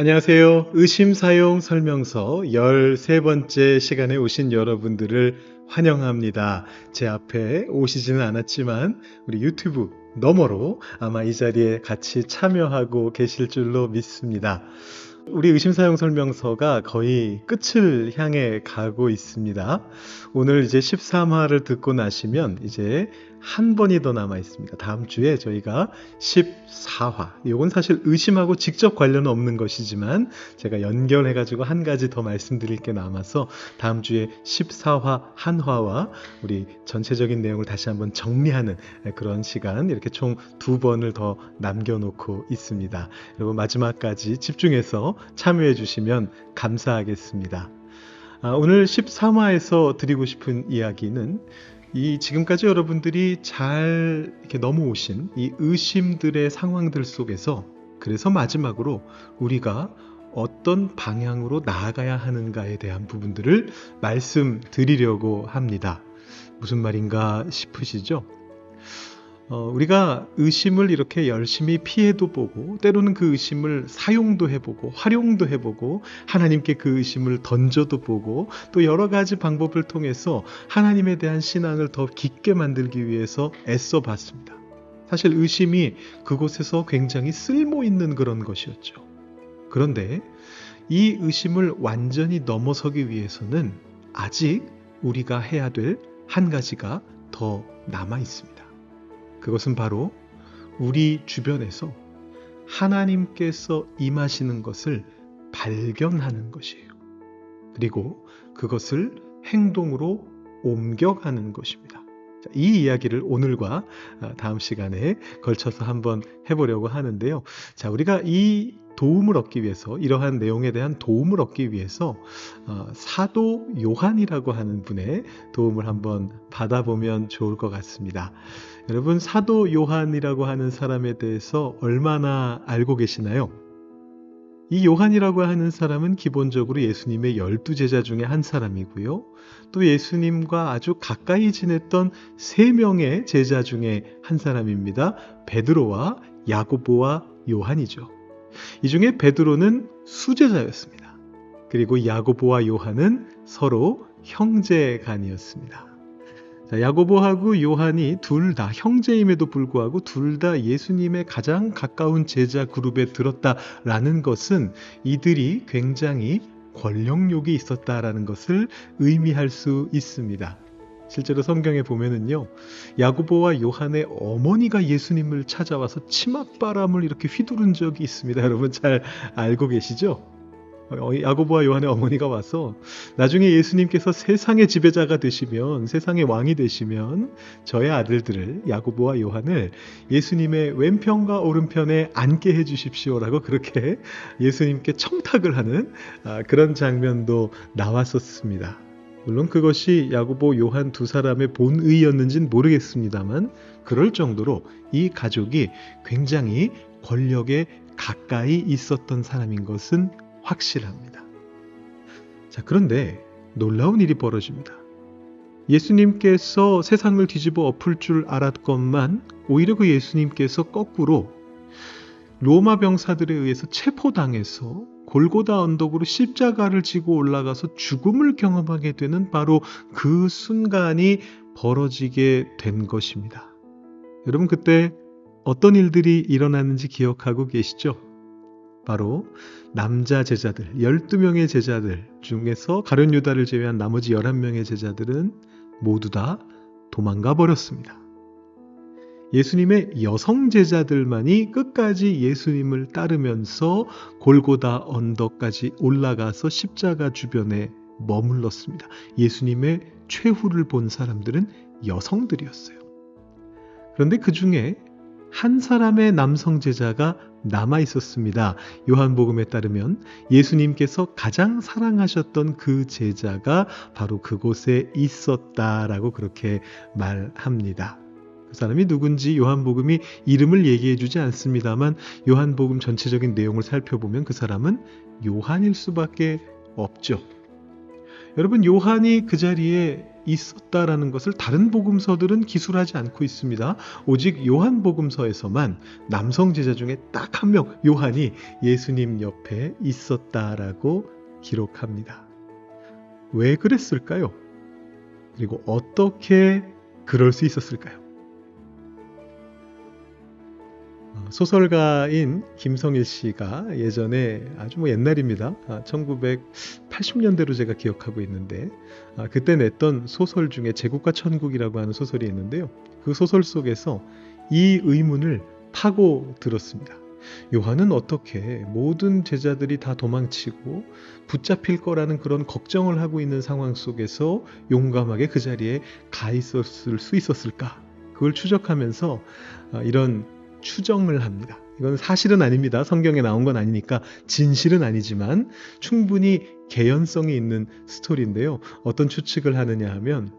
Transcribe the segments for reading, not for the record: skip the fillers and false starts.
안녕하세요. 의심사용 설명서 13번째 시간에 오신 여러분들을 환영합니다. 제 앞에 오시지는 않았지만 우리 유튜브 너머로 아마 이 자리에 같이 참여하고 계실 줄로 믿습니다. 우리 의심사용 설명서가 거의 끝을 향해 가고 있습니다. 오늘 이제 13화를 듣고 나시면 이제 한 번이 더 남아 있습니다. 다음 주에 저희가 14화. 이건 사실 의심하고 직접 관련 없는 것이지만 제가 연결해가지고 한 가지 더 말씀드릴 게 남아서 다음 주에 14화 한 화와 우리 전체적인 내용을 다시 한번 정리하는 그런 시간 이렇게 총 2번을 더 남겨놓고 있습니다. 여러분 마지막까지 집중해서 참여해 주시면 감사하겠습니다. 오늘 13화에서 드리고 싶은 이야기는 이 지금까지 여러분들이 잘 이렇게 넘어오신 이 의심들의 상황들 속에서 그래서 마지막으로 우리가 어떤 방향으로 나아가야 하는가에 대한 부분들을 말씀드리려고 합니다. 무슨 말인가 싶으시죠? 우리가 의심을 이렇게 열심히 피해도 보고 때로는 그 의심을 사용도 해보고 활용도 해보고 하나님께 그 의심을 던져도 보고 또 여러 가지 방법을 통해서 하나님에 대한 신앙을 더 깊게 만들기 위해서 애써 봤습니다. 사실 의심이 그곳에서 굉장히 쓸모있는 그런 것이었죠. 그런데 이 의심을 완전히 넘어서기 위해서는 아직 우리가 해야 될 한 가지가 더 남아 있습니다. 그것은 바로 우리 주변에서 하나님께서 임하시는 것을 발견하는 것이에요. 그리고 그것을 행동으로 옮겨가는 것입니다. 이 이야기를 오늘과 다음 시간에 걸쳐서 한번 해보려고 하는데요. 자, 우리가 이 도움을 얻기 위해서 이러한 내용에 대한 도움을 얻기 위해서 사도 요한이라고 하는 분의 도움을 한번 받아보면 좋을 것 같습니다. 여러분 사도 요한이라고 하는 사람에 대해서 얼마나 알고 계시나요? 이 요한이라고 하는 사람은 기본적으로 예수님의 12제자 중에 한 사람이고요. 또 예수님과 아주 가까이 지냈던 3명의 제자 중에 한 사람입니다. 베드로와 야고보와 요한이죠. 이 중에 베드로는 수제자였습니다. 그리고 야고보와 요한은 서로 형제간이었습니다. 야고보하고 요한이 둘 다 형제임에도 불구하고 둘 다 예수님의 가장 가까운 제자 그룹에 들었다라는 것은 이들이 굉장히 권력욕이 있었다라는 것을 의미할 수 있습니다. 실제로 성경에 보면은요, 야고보와 요한의 어머니가 예수님을 찾아와서 치맛바람을 이렇게 휘두른 적이 있습니다. 여러분 잘 알고 계시죠? 야고보와 요한의 어머니가 와서 나중에 예수님께서 세상의 지배자가 되시면 세상의 왕이 되시면 저의 아들들을 야고보와 요한을 예수님의 왼편과 오른편에 앉게 해주십시오라고 그렇게 예수님께 청탁을 하는 그런 장면도 나왔었습니다. 물론 그것이 야고보 요한 두 사람의 본의였는지는 모르겠습니다만 그럴 정도로 이 가족이 굉장히 권력에 가까이 있었던 사람인 것은 확실합니다. 자, 그런데 놀라운 일이 벌어집니다. 예수님께서 세상을 뒤집어 엎을 줄 알았건만 오히려 그 예수님께서 거꾸로 로마 병사들에 의해서 체포당해서 골고다 언덕으로 십자가를 지고 올라가서 죽음을 경험하게 되는 바로 그 순간이 벌어지게 된 것입니다. 여러분 그때 어떤 일들이 일어났는지 기억하고 계시죠? 바로 남자 제자들, 12명의 제자들 중에서 가룟 유다를 제외한 나머지 11명의 제자들은 모두 다 도망가 버렸습니다. 예수님의 여성 제자들만이 끝까지 예수님을 따르면서 골고다 언덕까지 올라가서 십자가 주변에 머물렀습니다. 예수님의 최후를 본 사람들은 여성들이었어요. 그런데 그 중에 한 사람의 남성 제자가 남아 있었습니다. 요한복음에 따르면 예수님께서 가장 사랑하셨던 그 제자가 바로 그곳에 있었다라고 그렇게 말합니다. 그 사람이 누군지 요한복음이 이름을 얘기해 주지 않습니다만 요한복음 전체적인 내용을 살펴보면 그 사람은 요한일 수밖에 없죠. 여러분, 요한이 그 자리에 있었다라는 것을 다른 복음서들은 기술하지 않고 있습니다. 오직 요한복음서에서만 남성 제자 중에 딱 한 명, 요한이 예수님 옆에 있었다라고 기록합니다. 왜 그랬을까요? 그리고 어떻게 그럴 수 있었을까요? 소설가인 김성일 씨가 예전에 아주 옛날입니다. 1980년대로 제가 기억하고 있는데 그때 냈던 소설 중에 제국과 천국이라고 하는 소설이 있는데요. 그 소설 속에서 이 의문을 파고 들었습니다. 요한은 어떻게 모든 제자들이 다 도망치고 붙잡힐 거라는 그런 걱정을 하고 있는 상황 속에서 용감하게 그 자리에 가 있었을 수 있었을까? 그걸 추적하면서 이런 추정을 합니다. 이건 사실은 아닙니다. 성경에 나온 건 아니니까 진실은 아니지만 충분히 개연성이 있는 스토리인데요. 어떤 추측을 하느냐 하면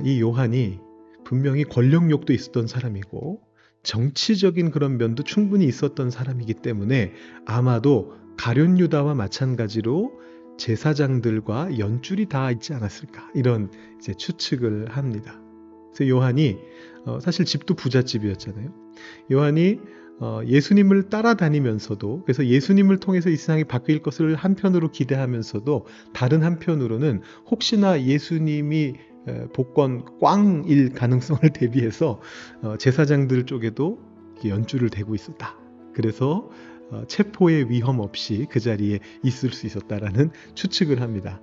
이 요한이 분명히 권력욕도 있었던 사람이고 정치적인 그런 면도 충분히 있었던 사람이기 때문에 아마도 가룟 유다와 마찬가지로 제사장들과 연줄이 다 있지 않았을까, 이런 이제 추측을 합니다. 그래서 요한이 사실 집도 부잣집이었잖아요. 요한이 예수님을 따라다니면서도, 그래서 예수님을 통해서 이 세상이 바뀔 것을 한편으로 기대하면서도 다른 한편으로는 혹시나 예수님이 복권 꽝일 가능성을 대비해서 제사장들 쪽에도 연줄을 대고 있었다. 그래서 체포의 위험 없이 그 자리에 있을 수 있었다라는 추측을 합니다.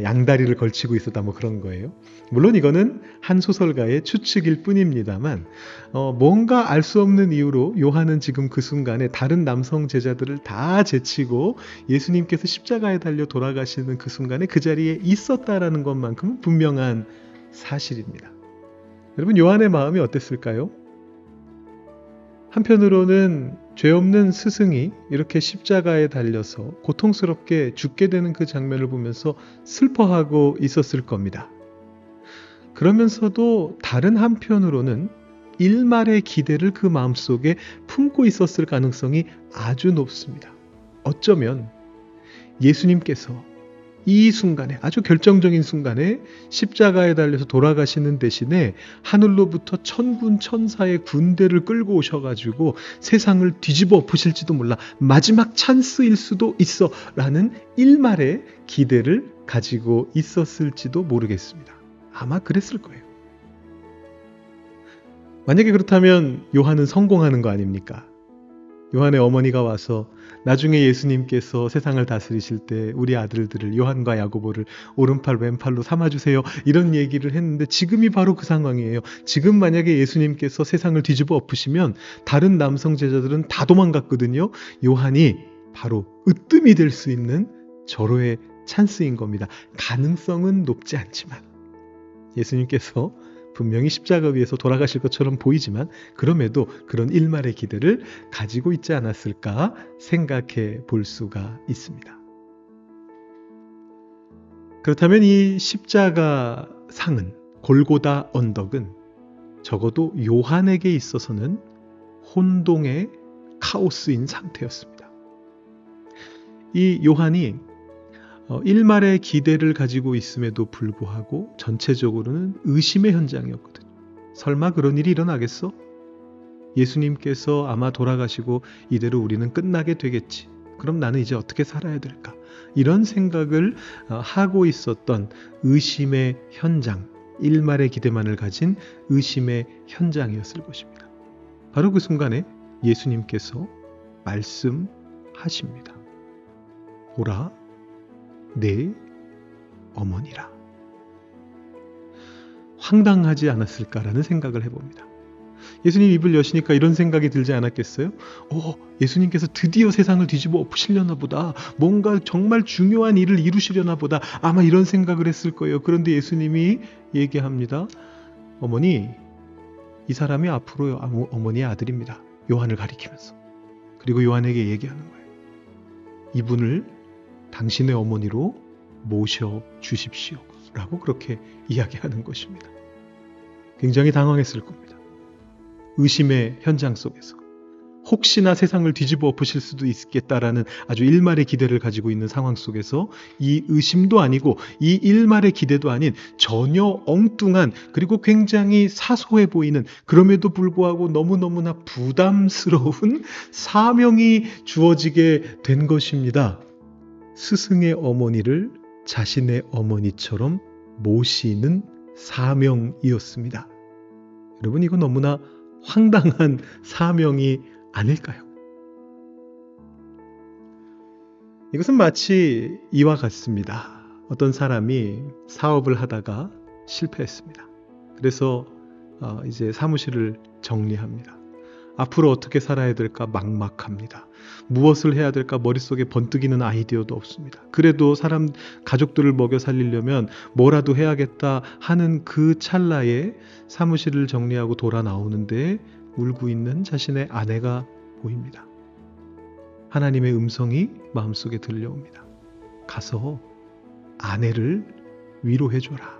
양다리를 걸치고 있었다, 뭐 그런 거예요. 물론 이거는 한 소설가의 추측일 뿐입니다만 뭔가 알 수 없는 이유로 요한은 지금 그 순간에 다른 남성 제자들을 다 제치고 예수님께서 십자가에 달려 돌아가시는 그 순간에 그 자리에 있었다라는 것만큼은 분명한 사실입니다. 여러분, 요한의 마음이 어땠을까요? 한편으로는 죄 없는 스승이 이렇게 십자가에 달려서 고통스럽게 죽게 되는 그 장면을 보면서 슬퍼하고 있었을 겁니다. 그러면서도 다른 한편으로는 일말의 기대를 그 마음속에 품고 있었을 가능성이 아주 높습니다. 어쩌면 예수님께서 이 순간에, 아주 결정적인 순간에 십자가에 달려서 돌아가시는 대신에 하늘로부터 천군 천사의 군대를 끌고 오셔가지고 세상을 뒤집어 엎으실지도 몰라, 마지막 찬스일 수도 있어 라는 일말의 기대를 가지고 있었을지도 모르겠습니다. 아마 그랬을 거예요. 만약에 그렇다면 요한은 성공하는 거 아닙니까? 요한의 어머니가 와서 나중에 예수님께서 세상을 다스리실 때 우리 아들들을, 요한과 야고보를 오른팔 왼팔로 삼아주세요, 이런 얘기를 했는데 지금이 바로 그 상황이에요. 지금 만약에 예수님께서 세상을 뒤집어 엎으시면 다른 남성 제자들은 다 도망갔거든요. 요한이 바로 으뜸이 될 수 있는 절호의 찬스인 겁니다. 가능성은 높지 않지만 예수님께서 분명히 십자가 위에서 돌아가실 것처럼 보이지만 그럼에도 그런 일말의 기대를 가지고 있지 않았을까 생각해 볼 수가 있습니다. 그렇다면 이 십자가 상은, 골고다 언덕은 적어도 요한에게 있어서는 혼동의 카오스인 상태였습니다. 이 요한이 일말의 기대를 가지고 있음에도 불구하고 전체적으로는 의심의 현장이었거든요. 설마 그런 일이 일어나겠어? 예수님께서 아마 돌아가시고 이대로 우리는 끝나게 되겠지. 그럼 나는 이제 어떻게 살아야 될까? 이런 생각을 하고 있었던 의심의 현장, 일말의 기대만을 가진 의심의 현장이었을 것입니다. 바로 그 순간에 예수님께서 말씀하십니다. 보라, 내 어머니라. 황당하지 않았을까라는 생각을 해봅니다. 예수님 입을 여시니까 이런 생각이 들지 않았겠어요? 예수님께서 드디어 세상을 뒤집어 엎으시려나 보다. 뭔가 정말 중요한 일을 이루시려나 보다. 아마 이런 생각을 했을 거예요. 그런데 예수님이 얘기합니다. 어머니, 이 사람이 앞으로 어머니의 아들입니다. 요한을 가리키면서. 그리고 요한에게 얘기하는 거예요. 이분을 당신의 어머니로 모셔주십시오 라고 그렇게 이야기하는 것입니다. 굉장히 당황했을 겁니다. 의심의 현장 속에서 혹시나 세상을 뒤집어 엎으실 수도 있겠다라는 아주 일말의 기대를 가지고 있는 상황 속에서 이 의심도 아니고 이 일말의 기대도 아닌 전혀 엉뚱한, 그리고 굉장히 사소해 보이는, 그럼에도 불구하고 너무너무나 부담스러운 사명이 주어지게 된 것입니다. 스승의 어머니를 자신의 어머니처럼 모시는 사명이었습니다. 여러분, 이거 너무나 황당한 사명이 아닐까요? 이것은 마치 이와 같습니다. 어떤 사람이 사업을 하다가 실패했습니다. 그래서 이제 사무실을 정리합니다. 앞으로 어떻게 살아야 될까 막막합니다. 무엇을 해야 될까 머릿속에 번뜩이는 아이디어도 없습니다. 그래도 가족들을 먹여 살리려면 뭐라도 해야겠다 하는 그 찰나에 사무실을 정리하고 돌아 나오는데 울고 있는 자신의 아내가 보입니다. 하나님의 음성이 마음속에 들려옵니다. 가서 아내를 위로해줘라.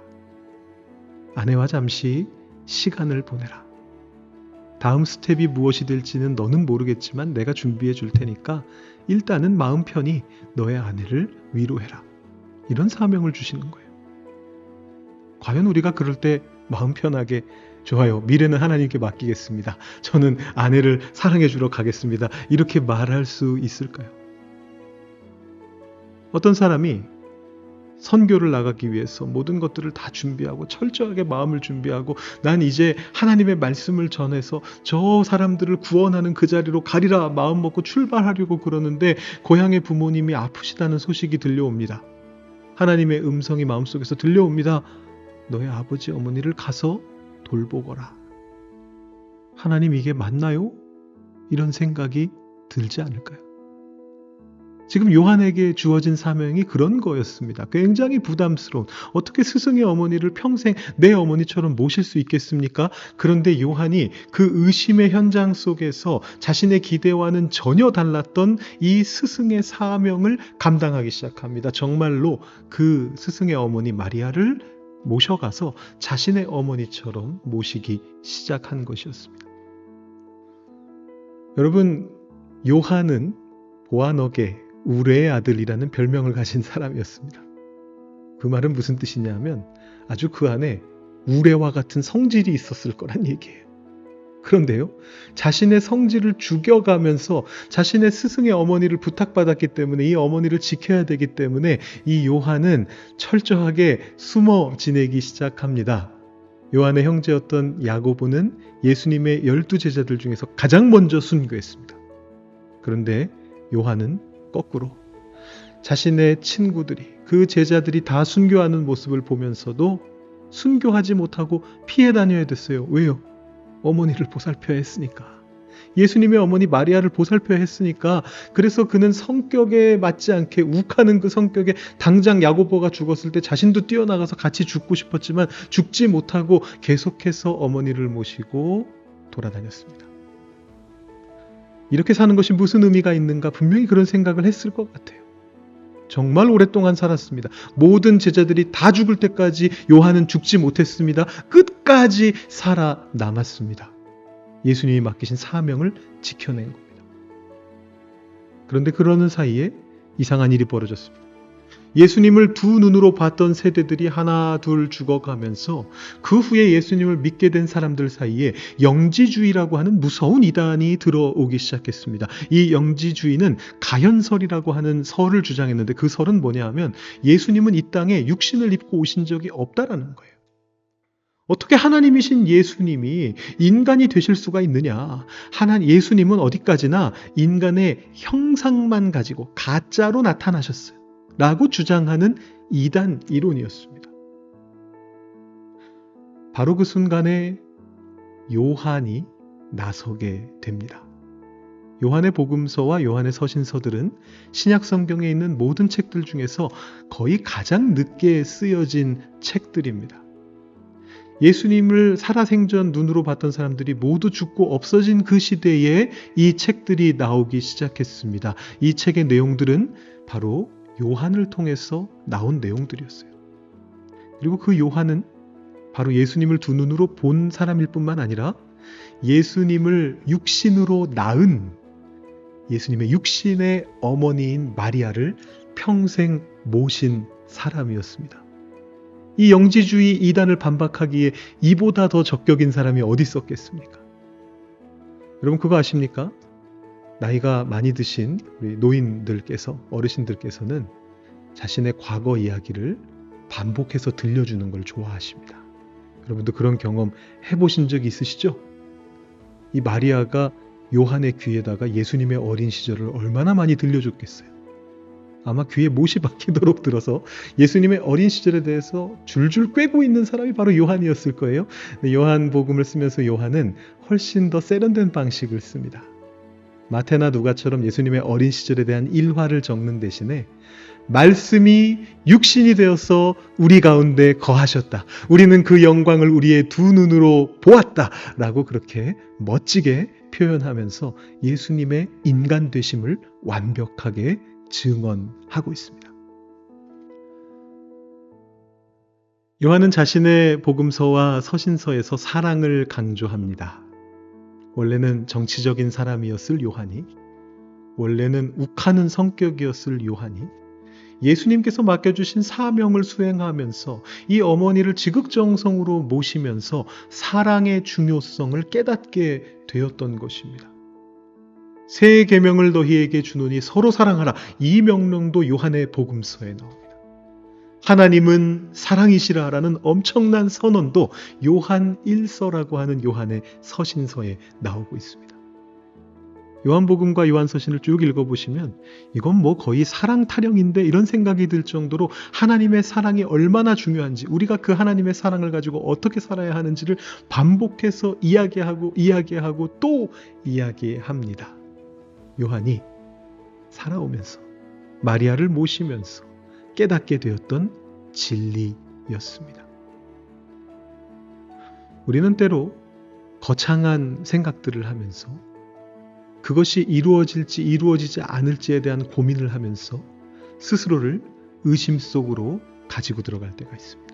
아내와 잠시 시간을 보내라. 다음 스텝이 무엇이 될지는 너는 모르겠지만 내가 준비해 줄 테니까 일단은 마음 편히 너의 아내를 위로해라. 이런 사명을 주시는 거예요. 과연 우리가 그럴 때 마음 편하게 좋아요, 미래는 하나님께 맡기겠습니다. 저는 아내를 사랑해 주러 가겠습니다. 이렇게 말할 수 있을까요? 어떤 사람이 선교를 나가기 위해서 모든 것들을 다 준비하고 철저하게 마음을 준비하고 난 이제 하나님의 말씀을 전해서 저 사람들을 구원하는 그 자리로 가리라 마음 먹고 출발하려고 그러는데 고향의 부모님이 아프시다는 소식이 들려옵니다. 하나님의 음성이 마음속에서 들려옵니다. 너의 아버지 어머니를 가서 돌보거라. 하나님, 이게 맞나요? 이런 생각이 들지 않을까요? 지금 요한에게 주어진 사명이 그런 거였습니다. 굉장히 부담스러운, 어떻게 스승의 어머니를 평생 내 어머니처럼 모실 수 있겠습니까? 그런데 요한이 그 의심의 현장 속에서 자신의 기대와는 전혀 달랐던 이 스승의 사명을 감당하기 시작합니다. 정말로 그 스승의 어머니 마리아를 모셔가서 자신의 어머니처럼 모시기 시작한 것이었습니다. 여러분, 요한은 보아너게 우레의 아들이라는 별명을 가진 사람이었습니다. 그 말은 무슨 뜻이냐면 아주 그 안에 우레와 같은 성질이 있었을 거란 얘기예요. 그런데요, 자신의 성질을 죽여가면서 자신의 스승의 어머니를 부탁받았기 때문에 이 어머니를 지켜야 되기 때문에 이 요한은 철저하게 숨어 지내기 시작합니다. 요한의 형제였던 야고보는 예수님의 12제자들 중에서 가장 먼저 순교했습니다. 그런데 요한은 거꾸로 자신의 친구들이, 그 제자들이 다 순교하는 모습을 보면서도 순교하지 못하고 피해 다녀야 됐어요. 왜요? 어머니를 보살펴야 했으니까. 예수님의 어머니 마리아를 보살펴야 했으니까. 그래서 그는 성격에 맞지 않게 욱하는 그 성격에 당장 야고보가 죽었을 때 자신도 뛰어나가서 같이 죽고 싶었지만 죽지 못하고 계속해서 어머니를 모시고 돌아다녔습니다. 이렇게 사는 것이 무슨 의미가 있는가 분명히 그런 생각을 했을 것 같아요. 정말 오랫동안 살았습니다. 모든 제자들이 다 죽을 때까지 요한은 죽지 못했습니다. 끝까지 살아남았습니다. 예수님이 맡기신 사명을 지켜낸 겁니다. 그런데 그러는 사이에 이상한 일이 벌어졌습니다. 예수님을 두 눈으로 봤던 세대들이 하나 둘 죽어가면서 그 후에 예수님을 믿게 된 사람들 사이에 영지주의라고 하는 무서운 이단이 들어오기 시작했습니다. 이 영지주의는 가현설이라고 하는 설을 주장했는데 그 설은 뭐냐 하면 예수님은 이 땅에 육신을 입고 오신 적이 없다라는 거예요. 어떻게 하나님이신 예수님이 인간이 되실 수가 있느냐? 예수님은 어디까지나 인간의 형상만 가지고 가짜로 나타나셨어요. 라고 주장하는 이단 이론이었습니다. 바로 그 순간에 요한이 나서게 됩니다. 요한의 복음서와 요한의 서신서들은 신약 성경에 있는 모든 책들 중에서 거의 가장 늦게 쓰여진 책들입니다. 예수님을 살아생전 눈으로 봤던 사람들이 모두 죽고 없어진 그 시대에 이 책들이 나오기 시작했습니다. 이 책의 내용들은 바로 요한을 통해서 나온 내용들이었어요. 그리고 그 요한은 바로 예수님을 두 눈으로 본 사람일 뿐만 아니라 예수님을 육신으로 낳은 예수님의 육신의 어머니인 마리아를 평생 모신 사람이었습니다. 이 영지주의 이단을 반박하기에 이보다 더 적격인 사람이 어디 있었겠습니까? 여러분 그거 아십니까? 나이가 많이 드신 우리 노인들께서, 어르신들께서는 자신의 과거 이야기를 반복해서 들려주는 걸 좋아하십니다. 여러분도 그런 경험 해보신 적 있으시죠? 이 마리아가 요한의 귀에다가 예수님의 어린 시절을 얼마나 많이 들려줬겠어요. 아마 귀에 못이 박히도록 들어서 예수님의 어린 시절에 대해서 줄줄 꿰고 있는 사람이 바로 요한이었을 거예요. 요한복음을 쓰면서 요한은 훨씬 더 세련된 방식을 씁니다. 마태나 누가처럼 예수님의 어린 시절에 대한 일화를 적는 대신에 말씀이 육신이 되어서 우리 가운데 거하셨다. 우리는 그 영광을 우리의 두 눈으로 보았다. 라고 그렇게 멋지게 표현하면서 예수님의 인간 되심을 완벽하게 증언하고 있습니다. 요한은 자신의 복음서와 서신서에서 사랑을 강조합니다. 원래는 정치적인 사람이었을 요한이, 원래는 욱하는 성격이었을 요한이 예수님께서 맡겨주신 사명을 수행하면서 이 어머니를 지극정성으로 모시면서 사랑의 중요성을 깨닫게 되었던 것입니다. 새 계명을 너희에게 주노니 서로 사랑하라. 이 명령도 요한의 복음서에 나옵니다. 하나님은 사랑이시라라는 엄청난 선언도 요한 1서라고 하는 요한의 서신서에 나오고 있습니다. 요한복음과 요한서신을 쭉 읽어보시면 이건 뭐 거의 사랑 타령인데 이런 생각이 들 정도로 하나님의 사랑이 얼마나 중요한지, 우리가 그 하나님의 사랑을 가지고 어떻게 살아야 하는지를 반복해서 이야기하고 또 이야기합니다. 요한이 살아오면서 마리아를 모시면서 깨닫게 되었던 진리였습니다. 우리는 때로 거창한 생각들을 하면서 그것이 이루어질지 이루어지지 않을지에 대한 고민을 하면서 스스로를 의심 속으로 가지고 들어갈 때가 있습니다.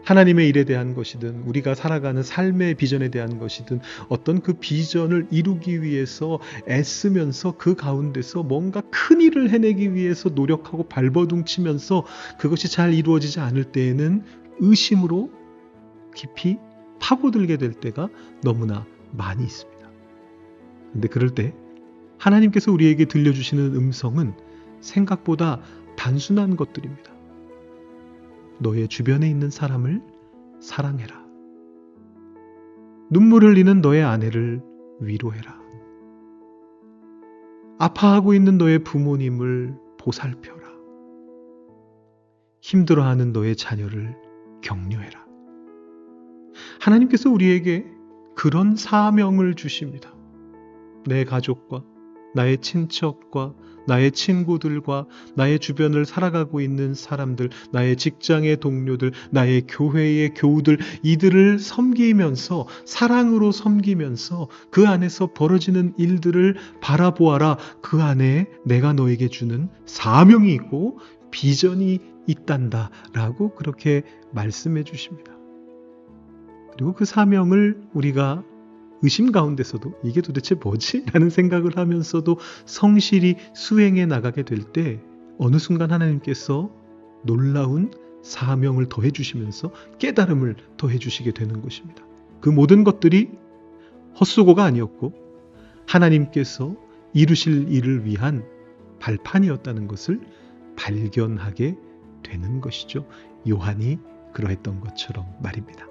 하나님의 일에 대한 것이든 우리가 살아가는 삶의 비전에 대한 것이든 어떤 그 비전을 이루기 위해서 애쓰면서 그 가운데서 뭔가 큰 일을 해내기 위해서 노력하고 발버둥치면서 그것이 잘 이루어지지 않을 때에는 의심으로 깊이 파고들게 될 때가 너무나 많이 있습니다. 그런데 그럴 때 하나님께서 우리에게 들려주시는 음성은 생각보다 단순한 것들입니다. 너의 주변에 있는 사람을 사랑해라. 눈물 흘리는 너의 아내를 위로해라. 아파하고 있는 너의 부모님을 보살펴라. 힘들어하는 너의 자녀를 격려해라. 하나님께서 우리에게 그런 사명을 주십니다. 내 가족과 나의 친척과 나의 친구들과 나의 주변을 살아가고 있는 사람들, 나의 직장의 동료들, 나의 교회의 교우들, 이들을 섬기면서 사랑으로 섬기면서 그 안에서 벌어지는 일들을 바라보아라. 그 안에 내가 너에게 주는 사명이 있고 비전이 있단다 라고 그렇게 말씀해 주십니다. 그리고 그 사명을 우리가 의심 가운데서도 이게 도대체 뭐지? 라는 생각을 하면서도 성실히 수행해 나가게 될 때 어느 순간 하나님께서 놀라운 사명을 더해 주시면서 깨달음을 더해 주시게 되는 것입니다. 그 모든 것들이 헛수고가 아니었고 하나님께서 이루실 일을 위한 발판이었다는 것을 발견하게 되는 것이죠. 요한이 그러했던 것처럼 말입니다.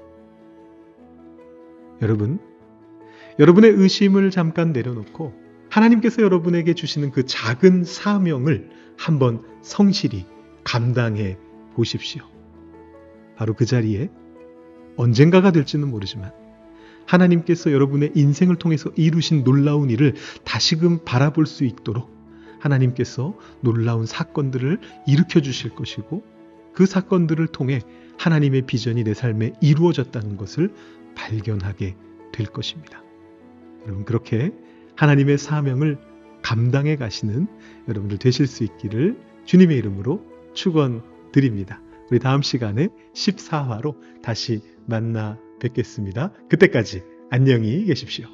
여러분의 의심을 잠깐 내려놓고 하나님께서 여러분에게 주시는 그 작은 사명을 한번 성실히 감당해 보십시오. 바로 그 자리에 언젠가가 될지는 모르지만 하나님께서 여러분의 인생을 통해서 이루신 놀라운 일을 다시금 바라볼 수 있도록 하나님께서 놀라운 사건들을 일으켜 주실 것이고 그 사건들을 통해 하나님의 비전이 내 삶에 이루어졌다는 것을 발견하게 될 것입니다. 여러분 그렇게 하나님의 사명을 감당해 가시는 여러분들 되실 수 있기를 주님의 이름으로 축원드립니다. 우리 다음 시간에 14화로 다시 만나 뵙겠습니다. 그때까지 안녕히 계십시오.